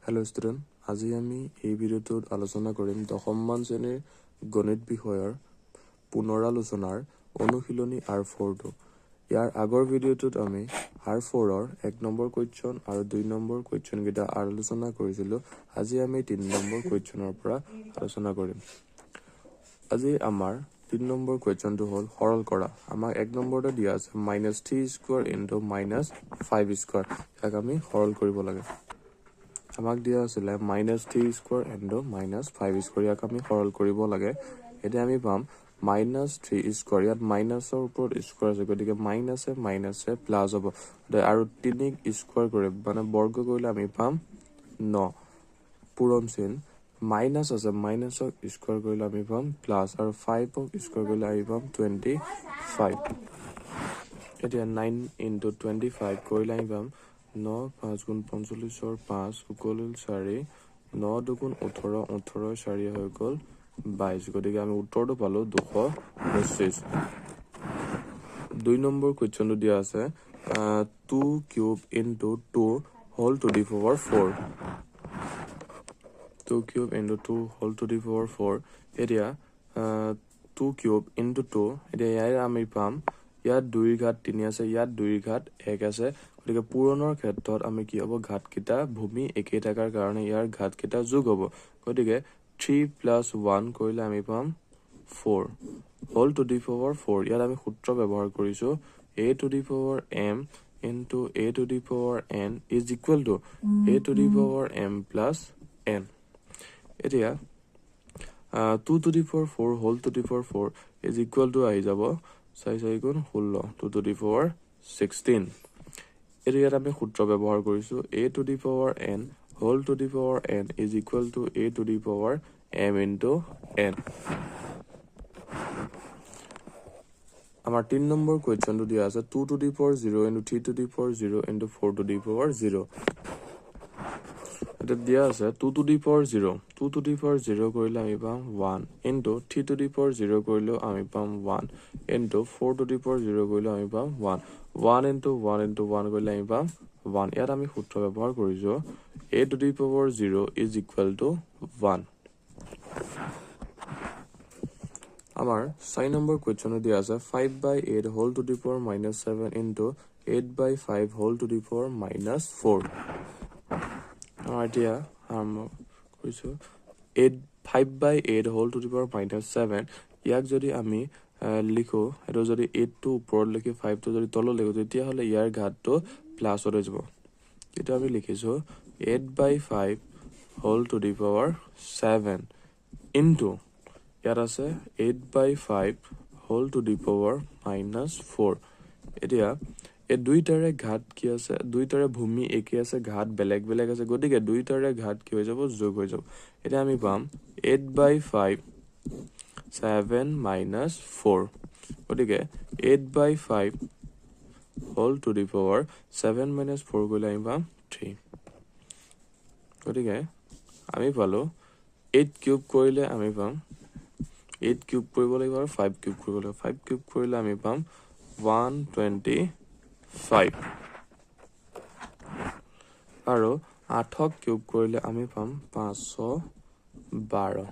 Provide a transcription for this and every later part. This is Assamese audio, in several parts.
Hello student, আজি আমি এই ভিডিওটোত আলোচনা কৰিম দশমমান শ্ৰেণীৰ গণিত বিষয়ৰ পুনৰালোচনাৰ অনুশীলনী R-4 টো। ইয়াৰ আগৰ ভিডিওটোত আমি R-4 ৰ 1 নম্বৰ কোৱেশ্চন আৰু 2 নম্বৰ কোৱেশ্চন কেইটা আলোচনা কৰিছিলো। আজি আমি 3 নম্বৰ কোৱেশ্চনৰ পৰা আলোচনা কৰিম। আজি আমাৰ 3 নম্বৰ কোৱেশ্চনটো হ'ল সৰল কৰা। আমাক 1 নম্বৰতে দিয়া আছে -3 স্কয়াৰ ইনটু -5 স্কয়াৰ। ইয়াক আমি সৰল কৰিব লাগে। আমাক দিয়া আছিল -3 স্কয়াৰ ইনটু -5 স্কয়াৰ। ইয়াক আমি সৰল কৰিব লাগে। এতিয়া আমি পাম -3 স্কয়াৰ। ইয়াত মাইনাসৰ ওপৰত স্কয়াৰ আছে, গতিকে মাইনাসে প্লাস হ'ব। আৰু 3 স্কয়াৰ কৰি মানে বৰ্গ কৰিলে আমি পাম 9 পূৰণ চিন। মাইনাস আছে, মাইনাসক স্কয়াৰ কৰিলে আমি পাম প্লাস, আৰু 5ক স্কয়াৰ কৰিলে আমি পাম 25। এতিয়া 9 ইনটু 25 কৰিলে আমি পাম 9 5 গুণ 45 5 = 4, 9 2 18, 18 4 হৈ গ'ল 22। গতিকে আমি উত্তৰটো পালো 225। 2 নম্বৰ কোৱেশ্চনটো দিয়া আছে 2 cube into 2 whole to the power 4। 2 cube into 2 whole to the power 4। এতিয়া 2 কিউব ইনটু 2, এতিয়া ইয়াৰ আমি পাম ইয়াত 2 ৰ ঘাত 3 আছে, ইয়াত 2 ৰ ঘাত 1 আছে। গতিকে পূৰণৰ ক্ষেত্ৰত আমি কি হ'ব, ঘাতকেইটা ভূমি একেই থকাৰ কাৰণে ইয়াৰ ঘাতকেইটা যোগ হ'ব। গতিকে 3 + 1 কৰিলে আমি পাম 4 হোল টু দি পাৱাৰ 4। ইয়াত আমি সূত্ৰ ব্যৱহাৰ কৰিছো a to the power m into a to the power n is equal to a to the power m plus n। এতিয়া 2 to the power 4 whole to the power 4 is equal to আহি যাব 4 4 গুণ 16 2 টু দি পাৱাৰ 16। এতিয়া ইয়াত আমি সূত্ৰ ব্যৱহাৰ কৰিছো a to the power n whole to the power n is equal to a to the power m into n। আমাৰ 3 নম্বৰ কোৱেশ্চনটো দিয়া আছে 2 to the power 0 into 3 to the power 0 into 4 to the power 0। এটা দিয়া আছে 2 to the power 0, 2 to the power 0 কৰিলে আমি পাম 1 ইনটু 3 টু দি পাৱাৰ 0 কৰিলেও আমি পাম 1 ইনটু 4 টু দি পাৱাৰ 0 কৰিলেও আমি পাম 1 1 ইনটু 1 ইনটু 1 কৰিলে আমি পাম 1। ইয়াত আমি সূত্ৰ ব্যৱহাৰ কৰিছো a to the power 0 is equal to 1। আমাৰ 4 নম্বৰ কোৱেশ্চনটো দিয়া আছে 5/8 whole to the power -7 into 8/5 whole to the power -4। এতিয়া আৰম্ভ কৰিছো 5/8 হোল টু দি পাৱাৰ -7। ইয়াক যদি আমি লিখো, এটো যদি 8 টো ওপৰত লিখি 5 টো যদি তলত লিখো, তেতিয়াহ'লে ইয়াৰ ঘাতটো প্লাছত হৈ যাব। এটা আমি লিখিছো 8/5 whole to the power 7 into ইয়াত আছে 8/5 হোল টু দি পাৱাৰ -4। এতিয়া এই দুইটাৰে ঘাত কি আছে, দুইটাৰে ভূমি একে আছে, ঘাত বেলেগ বেলেগ আছে, গতিকে দুইটাৰে ঘাত কি হৈ যাব, যোগ হৈ যাব। এতিয়া আমি পাম 8/5 7 - 4। গতিকে 8/5 হোল টু দি পাৱাৰ 7 - 4 কৰিলে আমি পাম 3। গতিকে আমি পালো 8 কিউব কৰিলে আমি পাম 8 কিউব কৰিব লাগিব আৰু 5 কিউব কৰিব লাগিব। 5 কিউব কৰিলে আমি পাম 125 আৰু 8ক কিউব কৰিলে আমি পাম 512।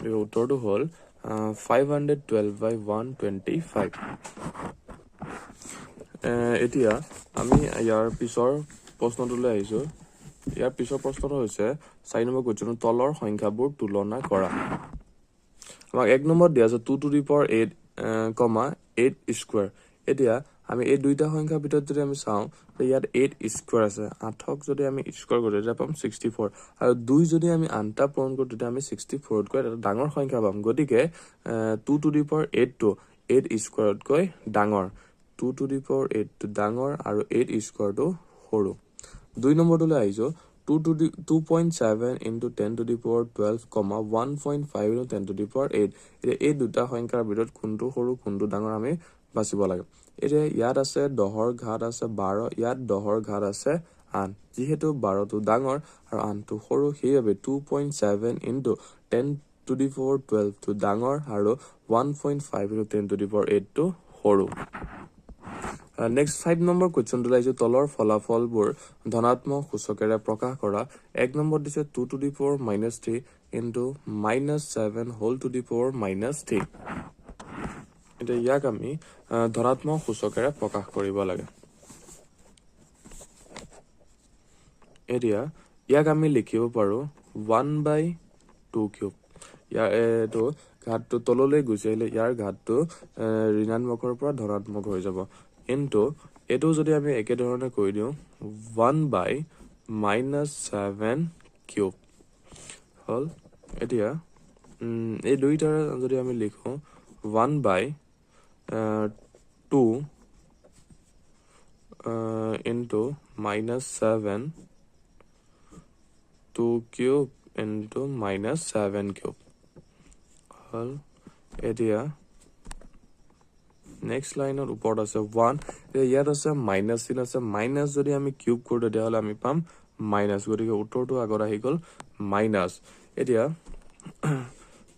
এই উত্তৰটো হ'ল 512/125। এতিয়া আমি ইয়াৰ পিছৰ প্ৰশ্নটোলৈ আহিছো। ইয়াৰ পিছৰ প্ৰশ্নটো হৈছে 4 নম্বৰ কোৱেশ্চনৰ তলৰ সংখ্যাবোৰ তুলনা কৰা। আমাক 1 নম্বৰ দিয়া আছে 2 টু দি পাৱাৰ 8, 8 স্কয়াৰ। এতিয়া আমি এই দুইটা সংখ্যাৰ ভিতৰত যদি আমি চাওঁ, ইয়াত 8 স্কয়াৰ আছে। 8ক যদি আমি স্কয়াৰ কৰো তেতিয়া পাম 64, আৰু 2 যদি আমি আনটা পূৰণ কৰো তেতিয়া আমি 64তকৈ এটা ডাঙৰ সংখ্যা পাম। গতিকে 2 টু দি পাৱাৰ 8 টো 8 স্কয়াৰতকৈ ডাঙৰ। 2 টু দি পাৱাৰ 8 টো ডাঙৰ আৰু 8 স্কয়াৰটো সৰু। 2 নম্বৰটোলৈ আহিছো 2.7 into 10 two the power 12, 1.5 into 10 two the power 8। এতিয়া এই দুটা সংখ্যাৰ ভিতৰত কোনটো সৰু কোনটো ডাঙৰ আমি বাছিব লাগে। এতিয়া ইয়াত আছে 10ৰ ঘাত আছে 12, ইয়াত 10ৰ ঘাত আছে 8। যিহেতু 12টো ডাঙৰ আৰু 8টো সৰু, সেইবাবে 2.7 ইনটু 10 টু দি পাৱাৰ 12 টো ডাঙৰ আৰু 1.5 ইনটু 10 টু দি পাৱাৰ 8 টো সৰু। নেক্সট 5 নম্বৰ কুৱেশ্যনটো লাইছো তলৰ ফলাফলবোৰ ধনাত্মক সূচকেৰে প্ৰকাশ কৰা 1 নম্বৰ দিছে 2 to the power -3 into -7 whole to the power -3 এটা ইয়াক আমি ধনাত্মক সূচকেৰে প্ৰকাশ কৰিব লাগে এতিয়া ইয়াক আমি লিখিব পাৰো 1/2 কিউব ইয়াৰ এটো ঘাতটো তললৈ গুচি আহিলে ইয়াৰ ঘাতটো ঋণাত্মকৰ পৰা ধনাত্মক হৈ যাব ইনটু এটো যদি আমি একে ধৰণে কৰি দিও 1/-7 কিউব হল এতিয়া এই দুইটাৰ যদি আমি লিখো 1/2 into -7 2 cube into -7 cube হল এতিয়া নেক্সট লাইনৰ ওপৰত আছে 1 ইয়াত আছে মাইনাস চিন আছে মাইনাস যদি আমি কিউব কৰো তেতিয়াহলে আমি পাম মাইনাস গতিকে উত্তৰটো আগত আহি গল মাইনাস এতিয়া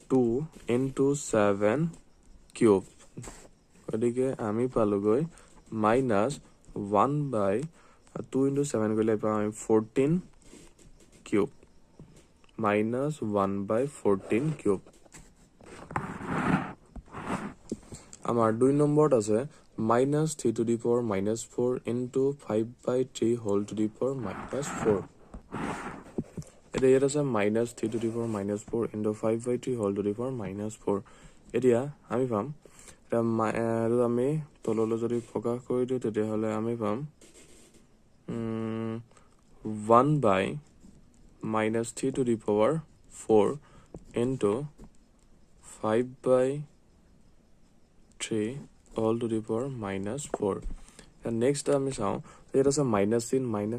2 into 7 cube গতিকে আমি পালোগৈ মাইনাস 1/2 into 7 গলে পাম 14 cube minus 1/14 cube আমাৰ 2 নম্বৰত আছে -3 to the power -4 into 5/3 whole to the power -4 এতিয়া ইয়াত আছে -3 to the power -4 into 5/3 whole to the power -4 এতিয়া আমি পাম এটা আমি তললৈ যদি প্ৰকাশ কৰি দিও তেতিয়াহলে আমি পাম 1/-3 to the power 4 into 5/3 all to the power -4 and next আমি চাও এটা আছে মাইনাস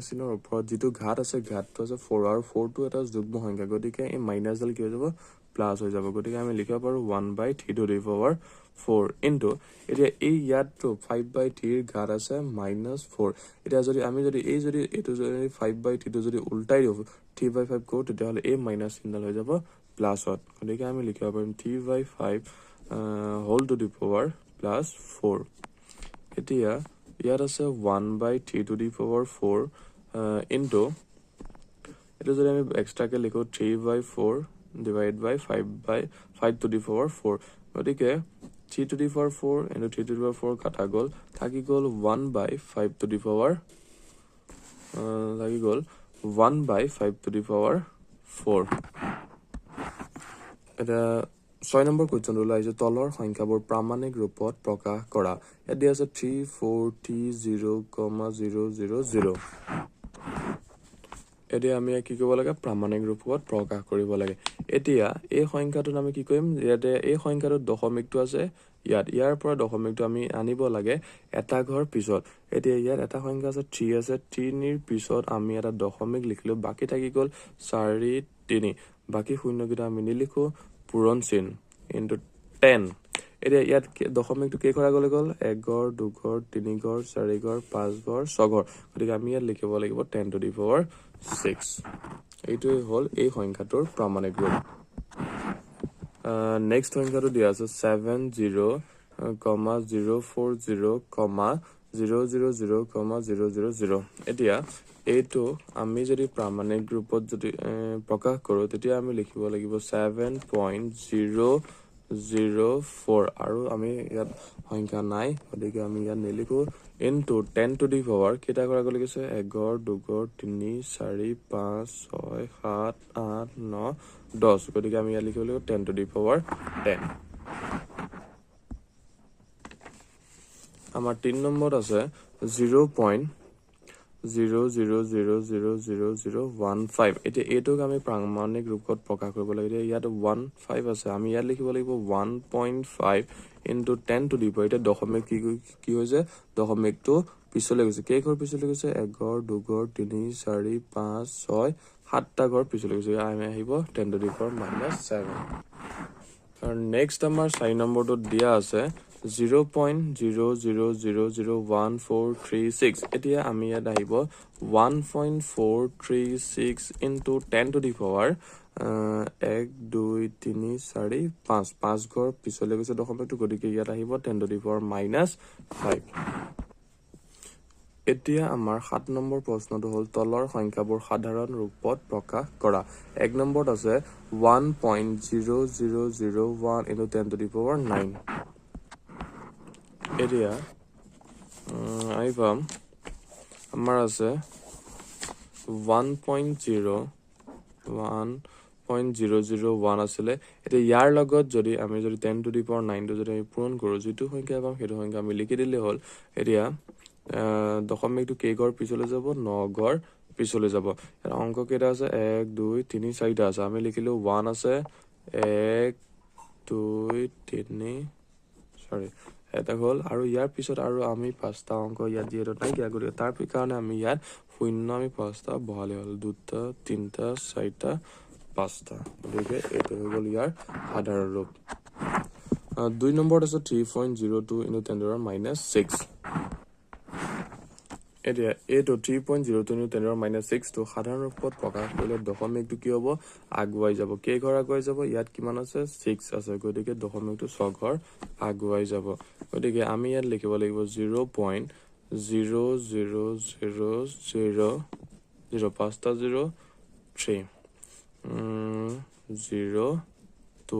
চিনৰ ওপৰত যেটো ঘাত আছে ঘাতটো আছে 4 আৰু 4 টো এটা যুগ্ম সংখ্যা গতিকে এই মাইনাস ডাল কি হৈ যাব প্লাস হৈ যাব গতিকে আমি লিখিব পাৰো 1/3 to the power 4 into এতিয়া এই ইয়াতটো 5/3 ৰ ঘাত আছে -4 এতিয়া যদি আমি যদি এই যদি এটো যদি 5/3 টো যদি উল্টাই দিও 3/5 কৰো তেতিয়াহলে এই মাইনাস চিহ্ন হৈ যাব প্লাসত গতিকে আমি লিখিব পাৰিম 3/5 whole to the power +4 এতিয়া ইয়াত আছে 1/3 to the power 4 into এটা যদি আমি এক্সট্ৰাকে লিখো 3/4 divided by 5 to the power 4 গতিকে 3 to the power 4 into 3 to the power 4 কাটা গল থাকি গল 1/5 to the power লাগি গল 1/5 to the power 4 এটা 6 নম্বৰ কোৱেশ্চন ওলাইছে তলৰ সংখ্যাবোৰ প্ৰামাণিক ৰূপত প্ৰকাশ কৰা এদি আছে 340,000 এতিয়া আমি কি কৰিব লাগে প্ৰামাণিক ৰূপত প্ৰকাশ কৰিব লাগে এতিয়া এই সংখ্যাটো আমি কি কৰিম ইয়াতে এই সংখ্যাটো দশমিকটো আছে ইয়াৰ পৰা দশমিকটো আমি আনিব লাগে এটা ঘৰ পিছত এতিয়া ইয়াত এটা সংখ্যা আছে 3 আছে 3 ৰ পিছত আমি এটা দশমিক লিখিলো বাকি থাকি গল 4 3 বাকি শূন্য কিটা আমি নিলিখো পূৰণ চিন into 10 এতিয়া ইয়াত দশমিকটো কেই ঘৰ আগলৈ গল 1 ঘৰ 2 ঘৰ 3 ঘৰ 4 ঘৰ 5 ঘৰ 6 ঘৰ গতিকে আমি ইয়াত লিখিব লাগিব 10 to the power 6 এইটোই হল এই সংখ্যাটোৰ প্ৰামাণিক ৰূপ নেক্সট সংখ্যাটো দিয়া আছে 70,040,000,000 এতিয়া এইটো আমি যদি প্ৰামাণিক ৰূপত যদি প্ৰকাশ কৰো তেতিয়া আমি লিখিব লাগিব 7.004 আৰু আমি ইয়াত সংখ্যা নাই গতিকে আমি ইয়াত নিলিখো into 10 to the power কেটা কৰা গলি গৈছে 1 ঘৰ 2 ঘৰ 3 4 5 6 7 8 9 10 গতিকে আমি ইয়াত লিখিব লাগিব 10 to the power 10 আমাৰ 3 নম্বৰ আছে 0.0000015 এতিয়া এটোক আমি প্ৰামাণিক ৰূপত প্ৰকাশ কৰিব লাগে ইয়াত 15 আছে আমি ইয়াত লিখিব লাগিব 1.5 into 10 to the power এটা দশমিক কি হৈছে দশমিকটো পিছলৈ গৈছে কেই ঘৰ পিছলৈ গৈছে 1 ঘৰ 2 ঘৰ 3 4 5 6 7টা ঘৰ পিছলৈ গৈছে আমি আহিব 10 to the power -7 আৰু নেক্সট আমাৰ 4 নম্বৰটো দিয়া আছে 0.0001436 এতিয়া আমি ইয়াত আহিব 1.436 into 10 to the power 1 2 3 4 5 ঘৰ পিছলৈ গৈছে দশমিকটো গতিকে ইয়াত আহিব 10 to the power -5 এতিয়া আমাৰ 7 নম্বৰ প্ৰশ্নটো হ'ল তলৰ সংখ্যাবোৰ সাধাৰণ ৰূপত প্ৰকাশ কৰা 1 নম্বৰত আছে 1.0001 into 10 to the power 9 এতিয়া আমি পাম আমাৰ আছে 1.001 আছিলে এতিয়া ইয়াৰ লগত যদি আমি যদি 10 to the power 9 টো যদি আমি পূৰণ কৰো যেটো সংখ্যা পাম সেইটো সংখ্যা আমি লিখি দিলে হ'ল এতিয়া দশমিকটো কেই ঘৰ পিছলৈ যাব 9 ঘৰ পিছলৈ যাব এর অঙ্ক কেটা আছে 1 2 3 4টা আছে আমি লিখিলো 1 আছে 1 2 3 সরি এটা হল আৰু ইয়াৰ পিছত আৰু আমি পাঁচটা অঙ্ক ইয়াত যেটো নাই কি আগৰি তাৰ কাৰণে আমি ইয়াত শূন্য আমি পাঁচটা বহালে হল দুটা তিনটা চাৰিটা পাঁচটা গতিকে এটো হৈ গল ইয়াৰ সাধাৰণ ৰূপ 2 নম্বৰত আছে 3.02 into 10 to the minus 6 এতিয়া এটো 3.02 into 10 to the minus 6 তো সাধাৰণ ৰূপত প্ৰকাশ কৰিলে দশমিকটো কি হ'ব আগুৱাই যাব কেই ঘৰ আগুৱাই যাব ইয়াত কিমান আছে 6 আছে গতিকে দশমিকটো 6 ঘৰ আগুৱাই যাব গতিকে আমি ইয়াত লিখিব লাগিব 0.00000 পাঁচটা 0 3 0 2